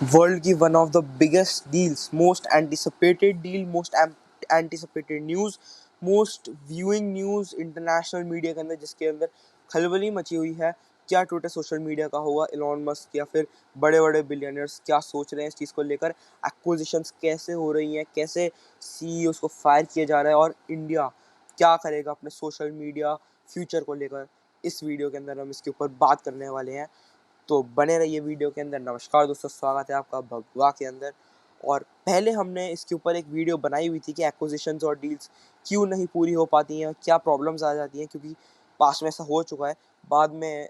World की one of the biggest deals, most anticipated deal, most anticipated news, most viewing news international media के अंदर, जिसके अंदर खलबली मची हुई है। क्या ट्विटर सोशल मीडिया का होगा? इलॉन मस्क या फिर बड़े बड़े बिलियनर्स क्या सोच रहे हैं इस चीज़ को लेकर? एक्विजिशंस कैसे हो रही हैं? कैसे सीईओस को फायर किया जा रहा है? और इंडिया क्या करेगा अपने सोशल मीडिया फ्यूचर को लेकर? इस वीडियो के अंदर हम इसके ऊपर बात करने वाले हैं, तो बने रहिए वीडियो के अंदर। नमस्कार दोस्तों, स्वागत है आपका भगवा के अंदर। और पहले हमने इसके ऊपर एक वीडियो बनाई हुई थी कि एक्विजिशंस और डील्स क्यों नहीं पूरी हो पाती हैं, क्या प्रॉब्लम्स आ जाती हैं, क्योंकि पास्ट में ऐसा हो चुका है। बाद में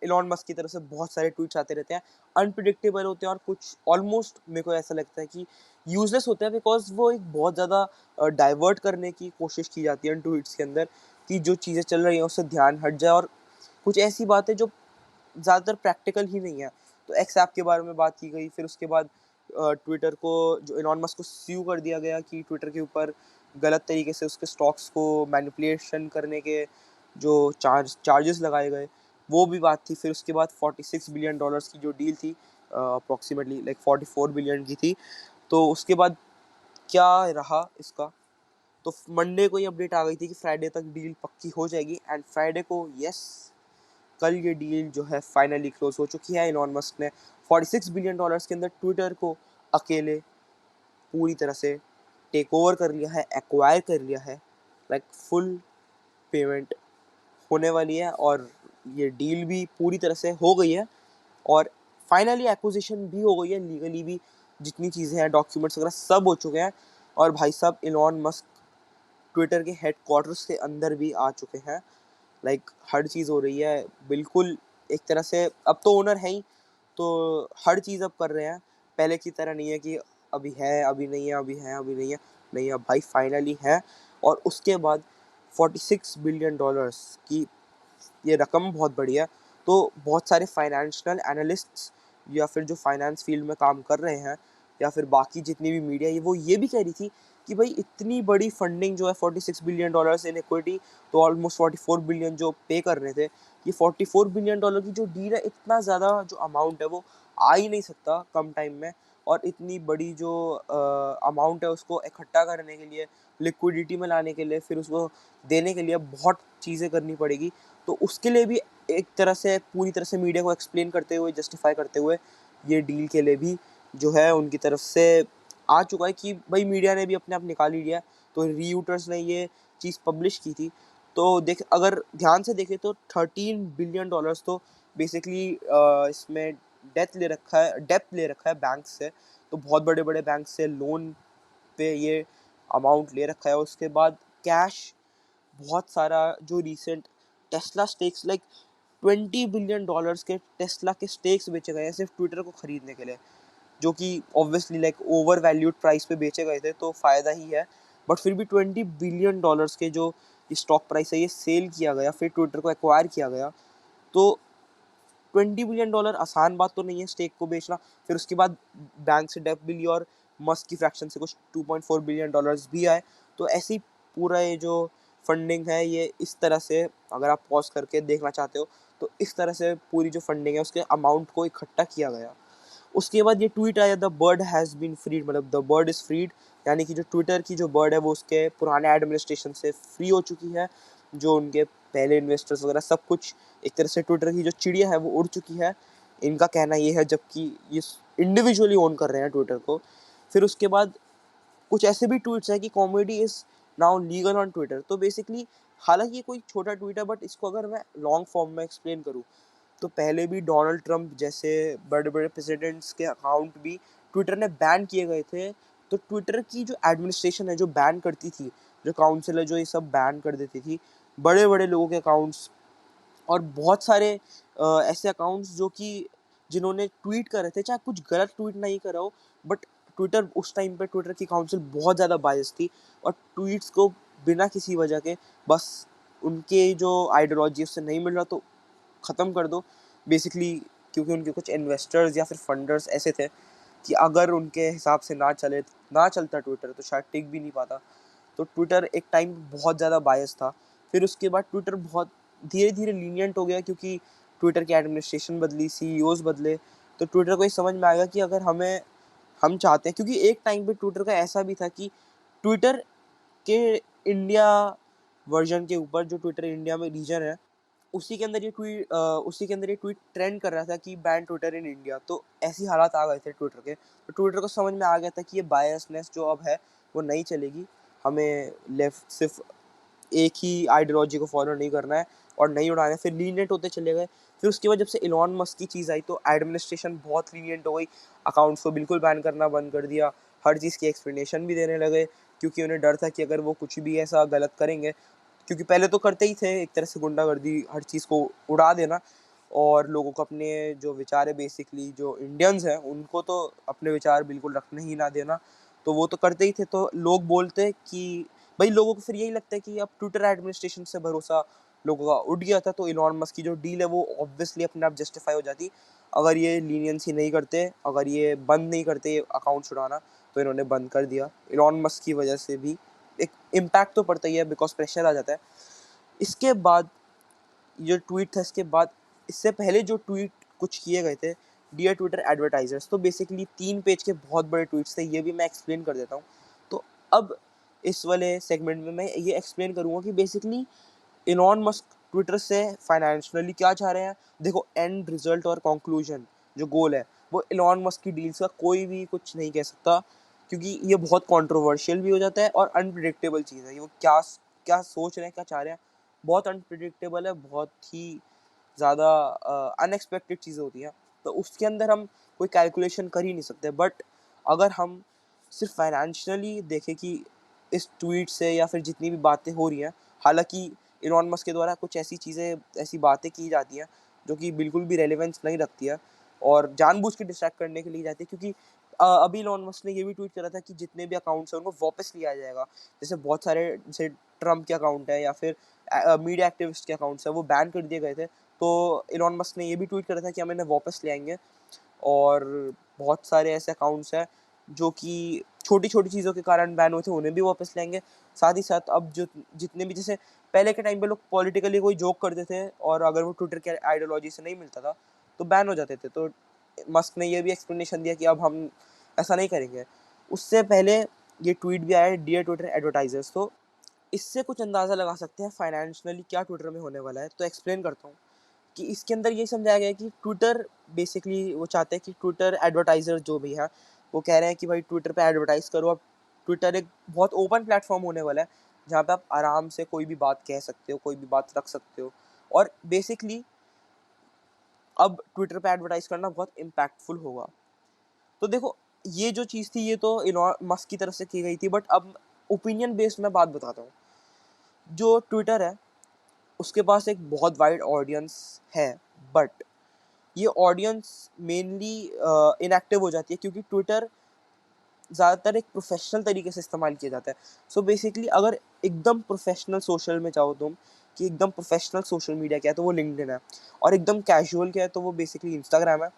इलॉन मस्क की तरफ से बहुत सारे ट्वीट्स आते रहते हैं, अनप्रिडिक्टेबल होते हैं, और कुछ ऑलमोस्ट मेरे को ऐसा लगता है कि यूजलेस होते हैं, बिकॉज वो एक बहुत ज़्यादा डाइवर्ट करने की कोशिश की जाती है उन ट्वीट्स के अंदर कि जो चीज़ें चल रही हैं उससे ध्यान हट जाए, और कुछ ऐसी बातें जो ज़्यादातर प्रैक्टिकल ही नहीं है। तो एक्स ऐप के बारे में बात की गई, फिर उसके बाद ट्विटर को, जो इलॉन मस्क को स्यू कर दिया गया कि ट्विटर के ऊपर गलत तरीके से उसके स्टॉक्स को मैनिपुलेशन करने के जो चार्जेस लगाए गए, वो भी बात थी। फिर उसके बाद 46 बिलियन डॉलर्स की जो डील थी, अप्रॉक्सीमेटली लाइक 44 बिलियन की थी, तो उसके बाद क्या रहा इसका। तो मंडे को ये अपडेट आ गई थी कि फ्राइडे तक डील पक्की हो जाएगी, एंड फ्राइडे को यस, कल ये डील जो है फाइनली क्लोज हो चुकी है। इलॉन मस्क ने 46 बिलियन डॉलर्स के अंदर ट्विटर को अकेले पूरी तरह से टेक ओवर कर लिया है, एक्वायर कर लिया है। लाइक फुल पेमेंट होने वाली है, और ये डील भी पूरी तरह से हो गई है, और फाइनली एक्विजिशन भी हो गई है, लीगली भी जितनी चीज़ें हैं, डॉक्यूमेंट्स वगैरह सब हो चुके हैं। और भाई साहब, इलॉन मस्क ट्विटर के हेडक्वार्टर्स के अंदर भी आ चुके हैं। लाइक हर चीज़ हो रही है बिल्कुल एक तरह से। अब तो ओनर है ही, तो हर चीज़ अब कर रहे हैं। पहले की तरह नहीं है कि अभी है अभी नहीं है, अभी है अभी नहीं है। नहीं, अब भाई फाइनली है। और उसके बाद 46 बिलियन डॉलर्स की ये रकम बहुत बड़ी है। तो बहुत सारे फाइनेंशियल एनालिस्ट्स या फिर जो फाइनेंस फील्ड में काम कर रहे हैं, या फिर बाकी जितनी भी मीडिया है, वो ये भी कह रही थी कि भाई इतनी बड़ी फंडिंग जो है 46 बिलियन डॉलर्स इन इक्विटी, तो ऑलमोस्ट 44 बिलियन जो पे कर रहे थे, ये 44 बिलियन डॉलर की जो डील है, इतना ज़्यादा जो अमाउंट है वो आ ही नहीं सकता कम टाइम में। और इतनी बड़ी जो अमाउंट है उसको इकट्ठा करने के लिए, लिक्विडिटी में लाने के लिए, फिर उसको देने के लिए बहुत चीज़ें करनी पड़ेगी। तो उसके लिए भी एक तरह से पूरी तरह से मीडिया को एक्सप्लेन करते हुए, जस्टिफाई करते हुए, ये डील के लिए भी जो है उनकी तरफ से आ चुका है कि भाई मीडिया ने भी अपने आप निकाल ही लिया। तो रीयूटर्स ने ये चीज़ पब्लिश की थी। तो देख, अगर ध्यान से देखें तो 13 बिलियन डॉलर्स तो बेसिकली इसमें डेप्थ ले रखा है बैंक से। तो बहुत बड़े बड़े बैंक से लोन पे ये अमाउंट ले रखा है। उसके बाद कैश बहुत सारा, जो recent Tesla stakes, like 20 billion dollars के टेस्ला के स्टेक्स बेचे गए हैं सिर्फ ट्विटर को खरीदने के लिए, जो कि obviously like over valued price पे बेचे गए थे, तो फ़ायदा ही है। बट फिर भी 20 बिलियन डॉलर्स के जो स्टॉक प्राइस है, ये सेल किया गया, फिर ट्विटर को एक्वायर किया गया। तो 20 बिलियन डॉलर आसान बात तो नहीं है स्टेक को बेचना। फिर उसके बाद बैंक से डेब्ट भी लिया, और मस्क की फ्रैक्शन से कुछ 2.4 बिलियन डॉलर्स भी आए। तो ऐसी पूरा ये जो फंडिंग है, ये इस तरह से, अगर आप पॉज करके देखना चाहते हो, तो इस तरह से पूरी जो फंडिंग है उसके अमाउंट को इकट्ठा किया गया। उसके बाद ये ट्वीट आया, the bird has been freed, मतलब द बर्ड इज़ फ्रीड, यानी कि जो ट्विटर की जो बर्ड है वो उसके पुराने एडमिनिस्ट्रेशन से फ्री हो चुकी है। जो उनके पहले इन्वेस्टर्स वगैरह सब कुछ, एक तरह से ट्विटर की जो चिड़िया है वो उड़ चुकी है, इनका कहना ये है, जबकि ये इंडिविजुअली ओन कर रहे हैं ट्विटर को। फिर उसके बाद कुछ ऐसे भी ट्वीट्स हैं कि comedy is now legal on Twitter. तो बेसिकली, हालांकि ये कोई छोटा ट्वीट है, बट इसको अगर मैं लॉन्ग फॉर्म में एक्सप्लेन करूँ, तो पहले भी डोनाल्ड ट्रंप जैसे बड़े बड़े प्रेसिडेंट्स के अकाउंट भी ट्विटर ने बैन किए गए थे। तो ट्विटर की जो एडमिनिस्ट्रेशन है, जो बैन करती थी, जो काउंसिल है, जो ये सब बैन कर देती थी बड़े बड़े लोगों के अकाउंट्स, और बहुत सारे ऐसे अकाउंट्स जो कि जिन्होंने ट्वीट कर रहे थे, चाहे कुछ गलत ट्वीट नहीं करा हो, बट ट्विटर उस टाइम पे, ट्विटर की काउंसिल बहुत ज़्यादा बायस थी, और ट्वीट्स को बिना किसी वजह के, बस उनके जो आइडियोलॉजी उससे नहीं मिल रहा तो ख़त्म कर दो बेसिकली। क्योंकि उनके कुछ इन्वेस्टर्स या फिर फंडर्स ऐसे थे कि अगर उनके हिसाब से ना चलता ट्विटर, तो शायद टिक भी नहीं पाता। तो ट्विटर एक टाइम बहुत ज़्यादा बायस था। फिर उसके बाद ट्विटर बहुत धीरे धीरे लीनियंट हो गया, क्योंकि ट्विटर की एडमिनिस्ट्रेशन बदली, सीईओज बदले। तो ट्विटर को ये समझ में आएगा कि अगर हम चाहते हैं, क्योंकि एक टाइम पे ट्विटर का ऐसा भी था कि ट्विटर के इंडिया वर्जन के ऊपर, जो ट्विटर इंडिया में रीजन है, उसी के अंदर ये ट्वीट ट्रेंड कर रहा था कि बैन ट्विटर इन इंडिया। तो ऐसी हालात आ गए थे ट्विटर के, तो ट्विटर को समझ में आ गया था कि ये बायसनेस जो अब है वो नहीं चलेगी, हमें लेफ्ट सिर्फ एक ही आइडियोलॉजी को फॉलो नहीं करना है और नहीं उड़ाना है। फिर लीनियंट होते चले गए। फिर उसके बाद जब से इलॉन मस्क की चीज़ आई तो एडमिनिस्ट्रेशन बहुत लीनियंट हो गई, अकाउंट्स को बिल्कुल बैन करना बंद कर दिया, हर चीज़ की एक्सप्लेनेशन भी देने लगे, क्योंकि उन्हें डर था कि अगर वो कुछ भी ऐसा गलत करेंगे, क्योंकि पहले तो करते ही थे एक तरह से गुंडागर्दी, हर चीज़ को उड़ा देना, और लोगों को अपने जो विचार है, बेसिकली जो इंडियंस हैं उनको तो अपने विचार बिल्कुल रखने ही ना देना, तो वो तो करते ही थे। तो लोग बोलते कि भाई, लोगों को फिर यही लगता है कि अब ट्विटर एडमिनिस्ट्रेशन से भरोसा लोगों का उठ गया था, तो इलॉन मस्क की जो डील है वो ऑब्वियसली अपने आप जस्टिफाई हो जाती अगर ये लीनियंसी नहीं करते, अगर ये बंद नहीं करते अकाउंट छुड़ाना। तो इन्होंने बंद कर दिया। इलॉन मस्क की वजह से भी एक इम्पैक्ट तो पड़ता ही है, बिकॉज प्रेशर आ जाता है। इसके बाद जो ट्वीट था, इसके बाद इससे पहले जो ट्वीट कुछ किए गए थे, डियर ट्विटर एडवर्टाइजर्स, तो बेसिकली 3 पेज के बहुत बड़े ट्वीट्स थे, ये भी मैं एक्सप्लेन कर देता हूँ। तो अब इस वाले सेगमेंट में मैं ये एक्सप्लेन करूँगा कि बेसिकली इलॉन मस्क ट्विटर से फाइनेंशियली क्या चाह रहे हैं। देखो, एंड रिजल्ट और कंक्लूजन जो गोल है, वो इलॉन मस्क की डील्स का कोई भी कुछ नहीं कह सकता, क्योंकि ये बहुत कंट्रोवर्शियल भी हो जाता है और अनप्रिडिक्टेबल चीज़ है। ये वो क्या क्या सोच रहे हैं, क्या चाह रहे हैं, बहुत अनप्रिडिक्टेबल है, बहुत ही ज़्यादा अनएक्सपेक्टेड चीज़ें होती हैं। तो उसके अंदर हम कोई कैलकुलेशन कर ही नहीं सकते। बट अगर हम सिर्फ फाइनेंशियली देखें कि इस ट्वीट से या फिर जितनी भी बातें हो रही हैं, हालांकि इलॉन मस्क के द्वारा कुछ ऐसी चीज़ें, ऐसी बातें की जाती हैं जो कि बिल्कुल भी रेलेवेंस नहीं रखती है और जानबूझ के डिस्ट्रैक्ट करने के लिए जाती है, क्योंकि अभी इलॉन मस्क ने ये भी ट्वीट करा था कि जितने भी अकाउंट्स हैं उनको वापस लिया जाएगा। जैसे बहुत सारे, जैसे ट्रम्प के अकाउंट है या फिर मीडिया एक्टिविस्ट के अकाउंट्स है, वो बैन कर दिए गए थे। तो इलॉन मस्क ने ये भी ट्वीट करा था कि हम इन्हें वापस ले आएंगे। और बहुत सारे ऐसे अकाउंट्स हैं जो कि छोटी छोटी चीज़ों के कारण बैन हुए थे, उन्हें भी वापस लेंगे। साथ ही साथ अब जो जितने भी, जैसे पहले के टाइम पे लोग पॉलिटिकली कोई जोक करते थे और अगर वो ट्विटर के आइडियोलॉजी से नहीं मिलता था तो बैन हो जाते थे। तो मस्क ने ये भी एक्सप्लेनेशन दिया कि अब हम ऐसा नहीं करेंगे। उससे पहले ये ट्वीट भी आया है, डियर ट्विटर एडवर्टाइजर्स। तो इससे कुछ अंदाज़ा लगा सकते हैं फाइनेंशियली क्या ट्विटर में होने वाला है। तो एक्सप्लेन करता हूँ कि इसके अंदर ये समझाया गया है कि ट्विटर बेसिकली वो चाहते हैं कि ट्विटर एडवर्टाइजर जो भी हैं वो कह रहे हैं कि भाई ट्विटर पे एडवर्टाइज करो। अब ट्विटर एक बहुत ओपन प्लेटफॉर्म होने वाला है जहाँ पे आप आराम से कोई भी बात कह सकते हो, कोई भी बात रख सकते हो। और बेसिकली अब ट्विटर पे एडवर्टाइज करना बहुत इम्पैक्टफुल होगा। तो देखो, ये जो चीज़ थी ये तो इलॉन मस्क की तरफ से की गई थी, बट अब ओपिनियन बेस्ड मैं बात बताता हूँ। जो ट्विटर है उसके पास एक बहुत वाइड ऑडियंस है, बट ये ऑडियंस मेनली इनएक्टिव हो जाती है क्योंकि ट्विटर ज़्यादातर एक प्रोफेशनल तरीके से इस्तेमाल किया जाता है। सो बेसिकली अगर एकदम प्रोफेशनल सोशल में चाहो तुम कि एकदम प्रोफेशनल सोशल मीडिया क्या है, तो वो लिंक्डइन है। और एकदम कैजुअल क्या है, तो वो बेसिकली इंस्टाग्राम है।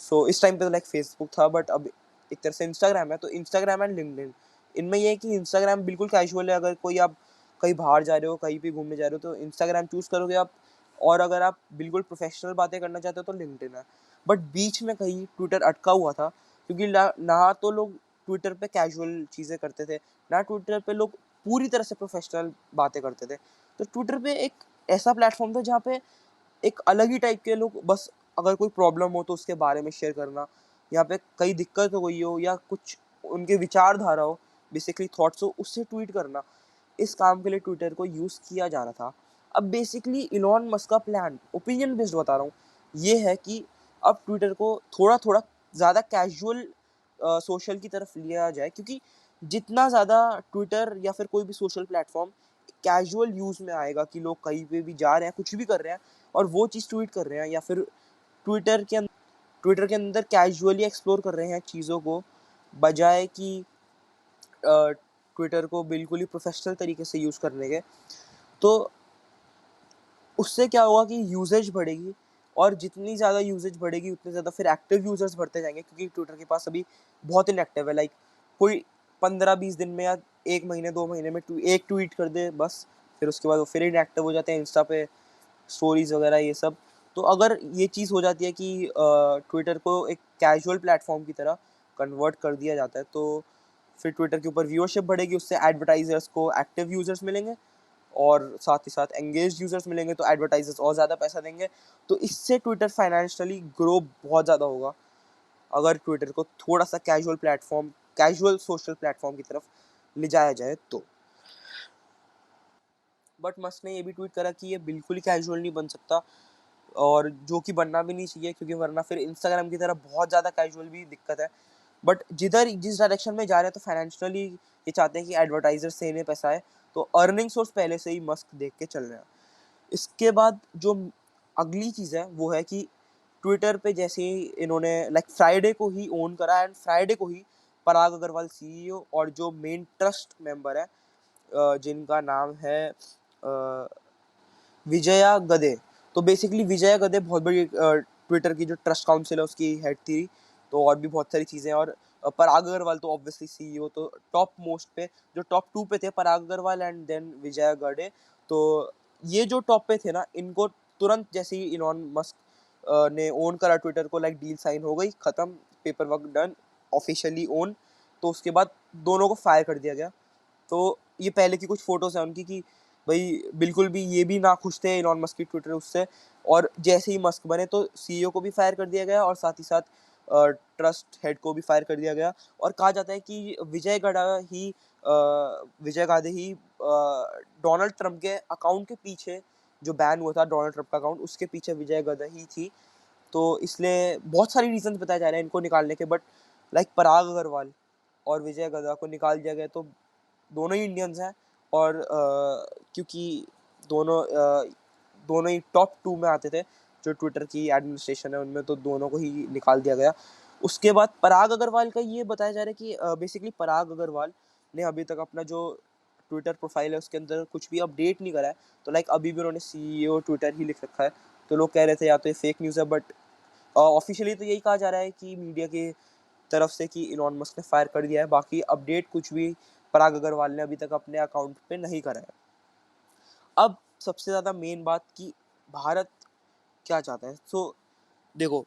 सो इस टाइम पे तो लाइक फेसबुक था, बट अब एक तरह से इंस्टाग्राम है। तो इंस्टाग्राम एंड लिंक्डइन, इनमें ये है कि इंस्टाग्राम बिल्कुल कैजुअल है, अगर कोई आप कहीं बाहर जा रहे हो, कहीं भी घूमने जा रहे हो तो इंस्टाग्राम चूज़ करोगे आप। और अगर आप बिल्कुल प्रोफेशनल बातें करना चाहते हो तो लिंक्डइन है। बट बीच में कहीं ट्विटर अटका हुआ था, क्योंकि ना तो लोग ट्विटर पे कैजुअल चीज़ें करते थे, ना ट्विटर पे लोग पूरी तरह से प्रोफेशनल बातें करते थे। तो ट्विटर पे एक ऐसा प्लेटफॉर्म था जहाँ पे एक अलग ही टाइप के लोग, बस अगर कोई प्रॉब्लम हो तो उसके बारे में शेयर करना, यहाँ पे कहीं दिक्कत हो गई हो या कुछ उनके विचारधारा हो, बेसिकली थॉट्स हो, उससे ट्वीट करना, इस काम के लिए ट्विटर को यूज़ किया जा रहा था। अब बेसिकली इलॉन मस्क का प्लान, ओपिनियन बेस्ड बता रहा हूँ, ये है कि अब ट्विटर को थोड़ा थोड़ा ज़्यादा कैजुअल सोशल की तरफ लिया जाए, क्योंकि जितना ज़्यादा ट्विटर या फिर कोई भी सोशल प्लेटफॉर्म कैजुअल यूज़ में आएगा कि लोग कहीं पे भी जा रहे हैं, कुछ भी कर रहे हैं और वो चीज़ ट्वीट कर रहे हैं, या फिर ट्विटर के ट्विटर के अंदर कैजुअली एक्सप्लोर कर रहे हैं चीज़ों को, बजाय कि ट्विटर को बिल्कुल ही प्रोफेशनल तरीके से यूज़ करने के, तो उससे क्या होगा कि यूजेज बढ़ेगी। और जितनी ज़्यादा यूजेज बढ़ेगी उतने ज़्यादा फिर एक्टिव यूज़र्स बढ़ते जाएंगे, क्योंकि ट्विटर के पास अभी बहुत इनएक्टिव है। लाइक कोई 15-20 दिन में या 1 महीने 2 महीने में एक ट्वीट कर दे बस, फिर उसके बाद वो फिर इनएक्टिव हो जाते हैं इंस्टा पे, स्टोरीज वगैरह ये सब। तो अगर ये चीज़ हो जाती है कि ट्विटर को एक कैजुअल प्लेटफॉर्म की तरह कन्वर्ट कर दिया जाता है, तो फिर ट्विटर के ऊपर व्यूअरशिप बढ़ेगी, उससे एडवर्टाइजर्स को एक्टिव यूजर्स मिलेंगे और साथ ही साथ एंगेज यूजर्स मिलेंगे, तो एडवर्टाइजर्स और ज़्यादा पैसा देंगे। तो इससे ट्विटर फाइनेंशियली ग्रो बहुत ज़्यादा होगा अगर ट्विटर को थोड़ा सा कैजुअल सोशल प्लेटफॉर्म की तरफ ले जाया जाए तो। बट मस्क ने ये भी ट्वीट करा कि ये बिल्कुल ही कैजुअल नहीं बन सकता, और जो कि बनना भी नहीं चाहिए, क्योंकि वरना फिर इंस्टाग्राम की तरह बहुत ज़्यादा कैजुअल भी दिक्कत है। बट जिस डायरेक्शन में जा रहे हैं, तो फाइनेंशियली ये चाहते हैं कि एडवर्टाइजर से इन्हें पैसा आए, तो अर्निंग सोर्स पहले से ही मस्क देख के चल रहे हैं। इसके बाद जो अगली चीज़ है वो है कि ट्विटर पे जैसे ही इन्होंने फ्राइडे को ही ओन करा, एंड फ्राइडे को ही पराग अग्रवाल सीईओ और जो मेन ट्रस्ट मेंबर है जिनका नाम है विजया गदे। तो बेसिकली विजया गदे बहुत बड़ी ट्विटर की जो ट्रस्ट काउंसिल है उसकी हेड थी, तो और भी बहुत सारी चीज़ें। और पराग अग्रवाल तो ऑब्वियसली सीईओ, तो टॉप मोस्ट पे जो टॉप 2 पे थे पराग अग्रवाल एंड देन विजया गडे। तो ये जो टॉप पे थे ना, इनको तुरंत जैसे ही इलॉन मस्क ने ओन करा ट्विटर को, डील साइन हो गई, खत्म, paper work done, officially own. तो उसके बाद दोनों को फायर कर दिया गया। तो ये पहले की कुछ फोटोज हैं उनकी कि भाई बिल्कुल भी ये भी ना खुश थे इलॉन मस्क की ट्विटर उससे, और जैसे ही मस्क बने तो सीईओ को भी फायर कर दिया गया और साथ ही साथ ट्रस्ट हेड को भी फायर कर दिया गया। और कहा जाता है कि विजय गाधे ही डोनाल्ड ट्रंप के अकाउंट के पीछे, जो बैन हुआ था डोनाल्ड ट्रंप का अकाउंट, उसके पीछे विजय गाधे ही थी। तो इसलिए बहुत सारी रीजंस बताए जा रहे हैं इनको निकालने के, बट पराग अग्रवाल और विजय गदा को निकाल दिया गया, तो दोनों ही इंडियंस हैं। और क्योंकि दोनों दोनों ही टॉप 2 में आते थे जो ट्विटर की एडमिनिस्ट्रेशन है उनमें, तो दोनों को ही निकाल दिया गया। उसके बाद पराग अग्रवाल का ये बताया जा रहा है कि बेसिकली पराग अग्रवाल ने अभी तक अपना जो ट्विटर प्रोफाइल है उसके अंदर कुछ भी अपडेट नहीं करा है। तो अभी भी उन्होंने सीईओ ट्विटर ही लिख रखा है। तो लोग कह रहे थे या तो ये फेक न्यूज़ है, बट ऑफिशियली तो यही कहा जा रहा है कि मीडिया की तरफ से कि इलॉन मस्क ने फायर कर दिया है। बाकी अपडेट कुछ भी पराग अग्रवाल ने अभी तक अपने अकाउंट पे नहीं करा है। अब सबसे ज़्यादा मेन बात कि भारत क्या चाहता है। सो देखो,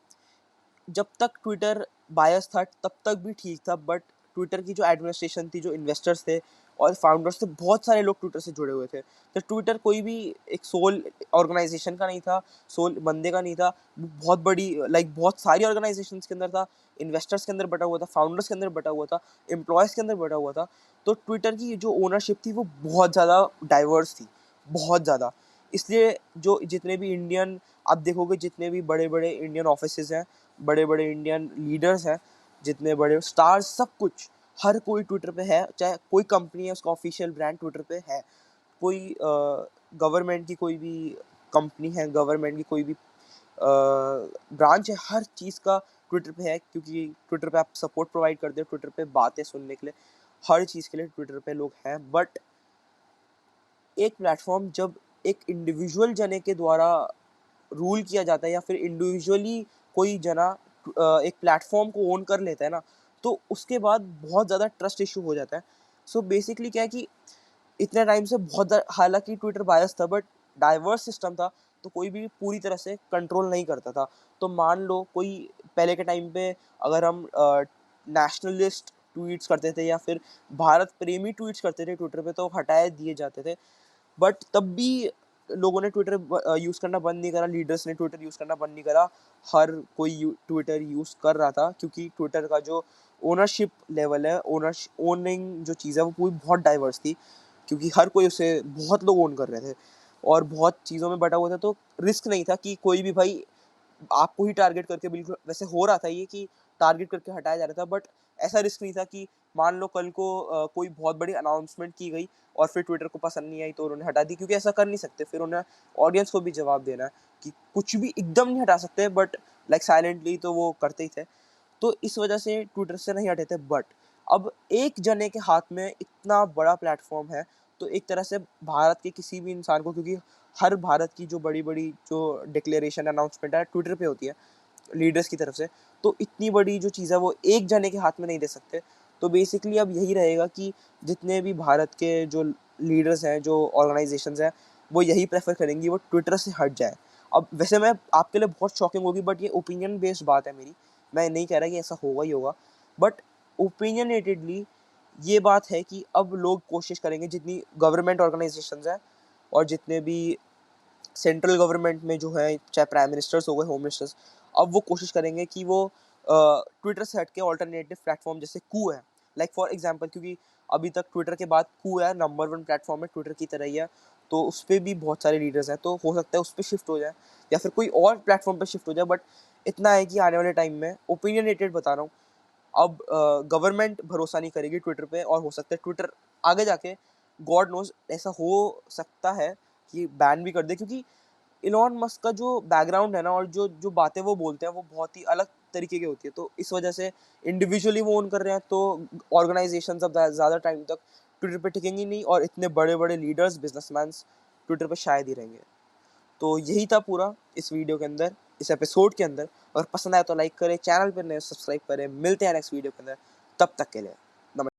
जब तक ट्विटर बायस था तब तक भी ठीक था, बट ट्विटर की जो एडमिनिस्ट्रेशन थी, जो इन्वेस्टर्स थे और फाउंडर्स थे, बहुत सारे लोग ट्विटर से जुड़े हुए थे। तो ट्विटर कोई भी एक सोल ऑर्गेनाइजेशन का नहीं था, सोल बंदे का नहीं था। बहुत बड़ी बहुत सारी ऑर्गेनाइजेशंस के अंदर था, इन्वेस्टर्स के अंदर बटा हुआ था, फाउंडर्स के अंदर बटा हुआ था, एम्प्लॉयज़ के अंदर बटा हुआ था। तो ट्विटर की जो ओनरशिप थी वो बहुत ज़्यादा डाइवर्स थी, बहुत ज़्यादा। इसलिए जो जितने भी इंडियन आप देखोगे, जितने भी बड़े बड़े इंडियन ऑफिसेज हैं, बड़े बड़े इंडियन लीडर्स हैं, जितने बड़े स्टार्स, सब कुछ, हर कोई ट्विटर पे है। चाहे कोई कंपनी है उसका ऑफिशियल ब्रांड ट्विटर पे है, कोई गवर्नमेंट की कोई भी कंपनी है, गवर्नमेंट की कोई भी ब्रांच है, हर चीज़ का ट्विटर पे है, क्योंकि ट्विटर पे आप सपोर्ट प्रोवाइड करते हो, ट्विटर पे बातें सुनने के लिए, हर चीज़ के लिए ट्विटर पे लोग हैं। बट एक प्लेटफॉर्म जब एक इंडिविजुअल जने के द्वारा रूल किया जाता है, या फिर इंडिविजुअली कोई जना एक प्लेटफॉर्म को ओन कर लेता है ना, तो उसके बाद बहुत ज़्यादा ट्रस्ट इशू हो जाता है। सो बेसिकली क्या है कि इतने टाइम से हालांकि ट्विटर बायस था, बट डाइवर्स सिस्टम था, तो कोई भी पूरी तरह से कंट्रोल नहीं करता था। तो मान लो कोई पहले के टाइम पे अगर हम नेशनलिस्ट ट्वीट्स करते थे या फिर भारत प्रेमी ट्वीट्स करते थे ट्विटर पे, तो हटाए दिए जाते थे। बट तब भी लोगों ने ट्विटर यूज़ करना बंद नहीं करा, लीडर्स ने ट्विटर यूज़ करना बंद नहीं करा। हर कोई ट्विटर यूज़ कर रहा था, क्योंकि ट्विटर का जो ओनरशिप लेवल है, ओनिंग जो चीज़ है, वो पूरी बहुत डाइवर्स थी, क्योंकि हर कोई उसे बहुत लोग ओन कर रहे थे और बहुत चीज़ों में बटा हुआ था। तो रिस्क नहीं था कि कोई भी भाई आपको ही टारगेट करके, बिल्कुल वैसे हो रहा था ये कि टारगेट करके हटाया जा रहा था, बट ऐसा रिस्क नहीं था कि मान लो कल को कोई बहुत बड़ी अनाउंसमेंट की गई और फिर ट्विटर को पसंद नहीं आई तो उन्होंने हटा दी, क्योंकि ऐसा कर नहीं सकते। फिर उन्हें ऑडियंस को भी जवाब देना है कि कुछ भी एकदम नहीं हटा सकते, बट साइलेंटली तो वो करते ही थे। तो इस वजह से ट्विटर से नहीं हटे थे। बट अब एक जने के हाथ में इतना बड़ा प्लेटफॉर्म है, तो एक तरह से भारत के किसी भी इंसान को, क्योंकि हर भारत की जो बड़ी बड़ी जो डिक्लेरेशन अनाउंसमेंट है ट्विटर पे होती है लीडर्स की तरफ से, तो इतनी बड़ी जो चीज़ है वो एक जने के हाथ में नहीं दे सकते। तो बेसिकली अब यही रहेगा कि जितने भी भारत के जो लीडर्स हैं, जो ऑर्गेनाइजेशंस हैं, वो यही प्रेफर करेंगी वो ट्विटर से हट जाए। अब वैसे मैं आपके लिए बहुत शॉकिंग होगी, बट ये ओपिनियन बेस्ड बात है मेरी, मैं नहीं कह रहा कि ऐसा होगा ही होगा, बट ओपिनियनेटेडली ये बात है कि अब लोग कोशिश करेंगे, जितनी गवर्नमेंट ऑर्गेनाइजेशंस हैं और जितने भी सेंट्रल गवर्नमेंट में जो है, चाहे प्राइम मिनिस्टर्स हो गए, होम मिनिस्टर्स, अब वो कोशिश करेंगे कि वो ट्विटर से हट के ऑल्टरनेटिव प्लेटफॉर्म जैसे कू है, लाइक फॉर एग्जांपल, क्योंकि अभी तक ट्विटर के बाद कू है, नंबर 1 प्लेटफॉर्म है ट्विटर की तरह ही है, तो उस पे भी बहुत सारे लीडर्स हैं, तो हो सकता है उस पे शिफ्ट हो जाए या फिर कोई और प्लेटफॉर्म पे शिफ्ट हो जाए, बट इतना है कि आने वाले टाइम में, ओपिनियनेटेड बता रहा हूँ, अब गवर्नमेंट भरोसा नहीं करेगी ट्विटर पे, और हो सकता है ट्विटर आगे जाके, गॉड नोज, ऐसा हो सकता है कि बैन भी कर दे, क्योंकि इलॉन मस्क का जो बैकग्राउंड है ना, और जो जो बातें वो बोलते हैं, वो बहुत ही अलग तरीके की होती है, तो इस वजह से इंडिविजुअली वो ओन कर रहे हैं, तो ऑर्गेनाइजेशन अब ज़्यादा टाइम तक ट्विटर पे टिकेंगी नहीं, और इतने बड़े बड़े लीडर्स, बिजनेसमैन ट्विटर पे शायद ही रहेंगे। तो यही था पूरा इस वीडियो के अंदर, इस एपिसोड के अंदर। अगर पसंद आया तो लाइक करें, चैनल पर नए सब्सक्राइब करें, मिलते हैं नेक्स्ट वीडियो के अंदर, तब तक के लिए।